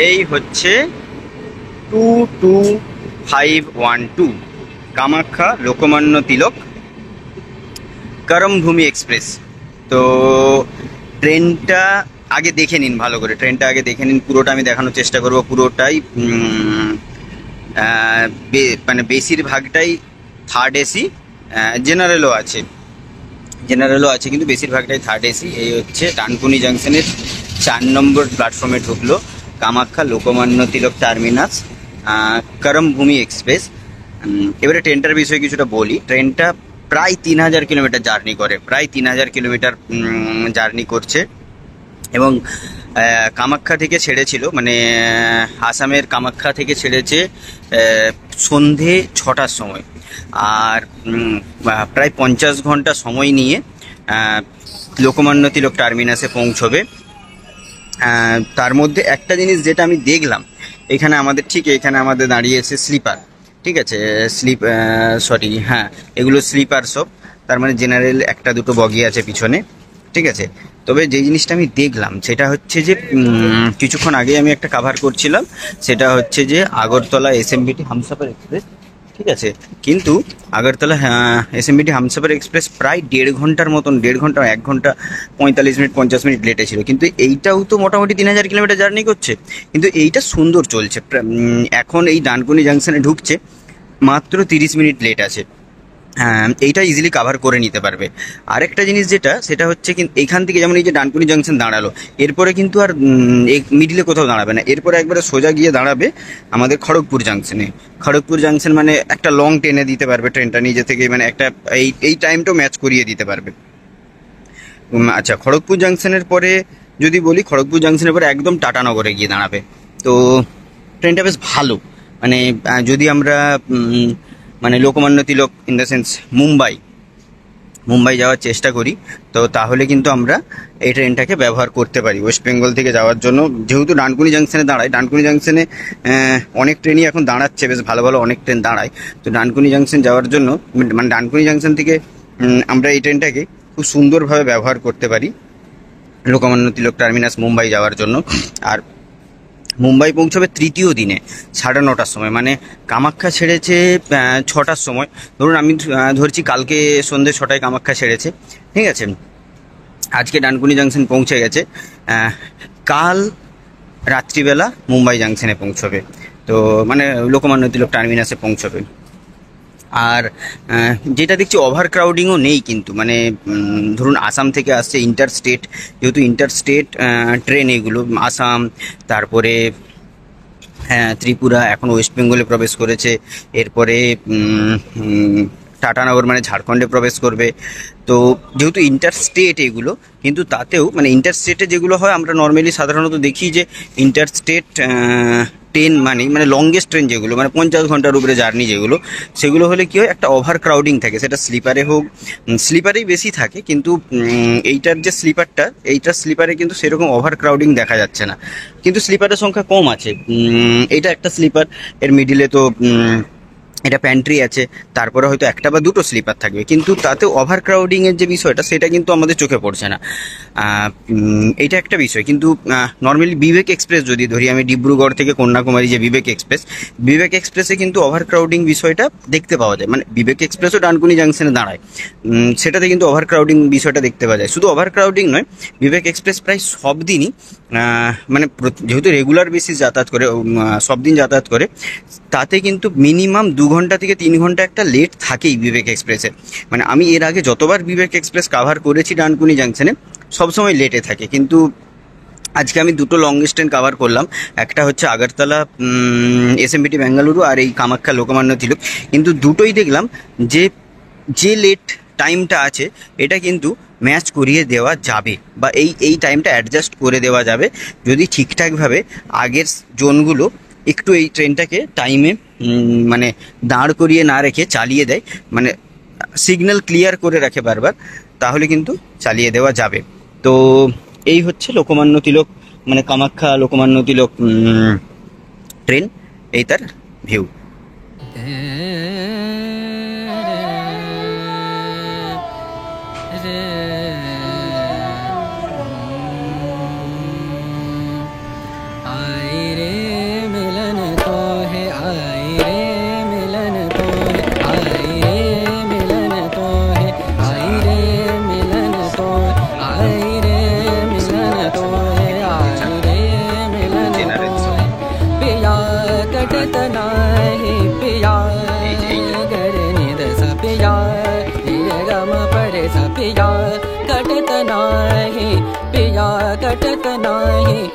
এই হচ্ছে 22512 কামাখ্যা লোকমান্য তিলক করমভূমি এক্সপ্রেস। তো ট্রেনটা আগে দেখে নিন, ভালো করে ট্রেনটা আগে দেখে নিন, পুরোটা আমি দেখানোর চেষ্টা করব। পুরোটাই মানে বেশিরভাগটাই থার্ড এসি, জেনারেলও আছে কিন্তু বেশিরভাগটাই থার্ড এসি। এই হচ্ছে ডানকুনি জাংশনের 4 নম্বর প্ল্যাটফর্মে ঢুকলো কামাখ্যা লোকমান্য তিলক টার্মিনাস করমভূমি এক্সপ্রেস। এবারে ট্রেনটার বিষয়ে কিছুটা বলি। ট্রেনটা প্রায় 3000 কিলোমিটার জার্নি করে, প্রায় 3000 কিলোমিটার জার্নি করছে। এবং কামাখ্যা থেকে ছেড়েছিল, মানে আসামের কামাখ্যা থেকে ছেড়েছে সন্ধে 6টার সময়। আর প্রায় 50 ঘন্টা সময় নিয়ে লোকমান্য তিলক টার্মিনাসে পৌঁছবে। তার মধ্যে একটা জিনিস যেটা আমি দেখলাম, এখানে আমাদের দাঁড়িয়েছে স্লিপার, ঠিক আছে, হ্যাঁ, এগুলো স্লিপার সব। তার মানে জেনারেল একটা দুটো বগি আছে পিছনে, ঠিক আছে। তবে যে জিনিসটা আমি দেখলাম সেটা হচ্ছে যে কিছুক্ষণ আগে আমি একটা কাভার করছিলাম, সেটা হচ্ছে যে আগরতলা এসএমবিটি হামসফর এক্সপ্রেস, ঠিক আছে। কিন্তু আগরতলা এসএমবিটি হামসফর এক্সপ্রেস প্রায় 1.5 ঘন্টার মতন, 1.5 ঘন্টা 1 ঘন্টা 45 মিনিট 50 মিনিট লেটে ছিল। কিন্তু এইটাও তো মোটামুটি 3000 কিলোমিটার জার্নি করছে, কিন্তু এইটা সুন্দর চলছে। এখন এই ডানকুনি জাংশনে ঢুকছে, মাত্র 30 মিনিট লেট আছে। এইটা ইজিলি কাভার করে নিতে পারবে। আরেকটা জিনিস সেটা হচ্ছে এইখান থেকে, যেমন এই যে ডানকুনি জাংশন দাঁড়ালো, এরপরে কিন্তু আর মিডিলে কোথাও দাঁড়াবে না, এরপরে একবারে সোজা গিয়ে দাঁড়াবে আমাদের খড়গপুর জাংশনে। খড়গপুর জাংশন মানে একটা লং টেনে দিতে পারবে ট্রেনটা নিজে থেকে, মানে একটা এই টাইমটাও ম্যাচ করিয়ে দিতে পারবে। আচ্ছা, খড়গপুর জাংশনের পরে যদি বলি, খড়গপুর জাংশনের পরে একদম টাটানগরে গিয়ে দাঁড়াবে। তো ট্রেনটা বেশ ভালো। মানে যদি আমরা মানে Lokmanya Tilak in the sense Mumbai যাওয়ার চেষ্টা করি, তো তাহলে কিন্তু আমরা এই ট্রেনটাকে ব্যবহার করতে পারি ওয়েস্ট বেঙ্গল থেকে যাওয়ার জন্য। যেহেতু ডানকুনি জাংশনে দাঁড়ায়, ডানকুনি জাংশনে অনেক ট্রেনই এখন দাঁড়াচ্ছে, বেশ ভালো ভালো অনেক ট্রেন দাঁড়ায়। তো ডানকুনি জাংশন যাওয়ার জন্য, মানে ডানকুনি জাংশন থেকে আমরা এই ট্রেনটাকে খুব সুন্দরভাবে ব্যবহার করতে পারি লোকমান্য তিলক টার্মিনাস মুম্বাই যাওয়ার জন্য। আর মুম্বাই পৌঁছবে তৃতীয় দিনে 9:30টার সময়, মানে কামাখ্যা ছেড়েছে 6টার সময়। ধরুন আমি ধরছি কালকে সন্ধ্যে 6টায় কামাখ্যা ছেড়েছে, ঠিক আছে। আজকে ডানকুনি জাংশন পৌঁছে গেছে, কাল রাত্রিবেলা মুম্বাই জাংশনে পৌঁছবে, তো মানে লোকমান্য তিলক টার্মিনাসে পৌঁছবে। আর যেটা দেখছি ওভার ক্রাউডিংও নেই কিন্তু, মানে ধরুন আসাম থেকে আসছে ইন্টার স্টেট, যেহেতু ইন্টার স্টেট ট্রেন এগুলো, আসাম, তারপরে হ্যাঁ ত্রিপুরা, এখন ওয়েস্ট বেঙ্গলে প্রবেশ করেছে, এরপরে টাটানগর মানে ঝাড়খণ্ডে প্রবেশ করবে। তো যেহেতু ইন্টার স্টেট এগুলো, কিন্তু তাতেও মানে ইন্টার স্টেটে যেগুলো হয়, আমরা নর্মালি সাধারণত দেখি যে ইন্টার স্টেট ট্রেন মানে লংগেস্ট ট্রেন যেগুলো, মানে 50 ঘন্টার উপরে জার্নি যেগুলো, সেগুলো হলে কি হয়, একটা ওভার ক্রাউডিং থাকে, সেটা স্লিপারে হোক, স্লিপারেই বেশি থাকে। কিন্তু এইটার যে এইটার স্লিপারে কিন্তু সেরকম ওভার ক্রাউডিং দেখা যাচ্ছে না, কিন্তু স্লিপারের সংখ্যা কম আছে। এটা একটা স্লিপার, এর মিডিলে তো এটা প্যান্ট্রি আছে, তারপরে হয়তো একটা বা দুটো স্লিপার থাকবে, কিন্তু তাতে ওভার ক্রাউডিংয়ের যে বিষয়টা, সেটা কিন্তু আমাদের চোখে পড়ছে না। এটা একটা বিষয়। কিন্তু নর্মালি বিবেক এক্সপ্রেস যদি ধরি, আমি ডিব্রুগড় থেকে কন্যাকুমারী যে বিবেক এক্সপ্রেসে কিন্তু ওভার ক্রাউডিং বিষয়টা দেখতে পাওয়া যায়। মানে বিবেক এক্সপ্রেসও ডানকুনি জাংশনে দাঁড়ায়, সেটাতে কিন্তু ওভার ক্রাউডিং বিষয়টা দেখতে পাওয়া যায়। শুধু ওভার ক্রাউডিং নয়, বিবেক এক্সপ্রেস প্রায় সব দিনই মানে যেহেতু রেগুলার বেসিস যাতায়াত করে, সব দিন যাতায়াত করে, তাতে কিন্তু মিনিমাম 2 ঘন্টা থেকে 3 ঘন্টা একটা লেট থাকেই বিবেক এক্সপ্রেসে। মানে আমি এর আগে যতবার বিবেক এক্সপ্রেস কাভার করেছি ডানকুনি জাংশনে, সবসময় লেটে থাকে। কিন্তু আজকে আমি দুটো লংগেস্ট ট্রেন কাভার করলাম, একটা হচ্ছে আগরতলা এসএমবিটি বেঙ্গালুরু, আর এই কামাখ্যা লোকমান্য তিলক। কিন্তু দুটোই দেখলাম যে লেট টাইমটা আছে, এটা কিন্তু ম্যাচ করিয়ে দেওয়া যাবে, বা এই টাইমটা অ্যাডজাস্ট করে দেওয়া যাবে যদি ঠিকঠাকভাবে আগের জোনগুলো একটু এই ট্রেনটাকে টাইমে মানে দাঁড় করিয়ে না রেখে চালিয়ে দেয়, মানে সিগন্যাল ক্লিয়ার করে রাখে বারবার, তাহলে কিন্তু চালিয়ে দেওয়া যাবে। তো এই হচ্ছে লোকমান্য তিলক, মানে কামাখ্যা লোকমান্য তিলক ট্রেন, এই তার ভিউ। আয় রে घटत नाही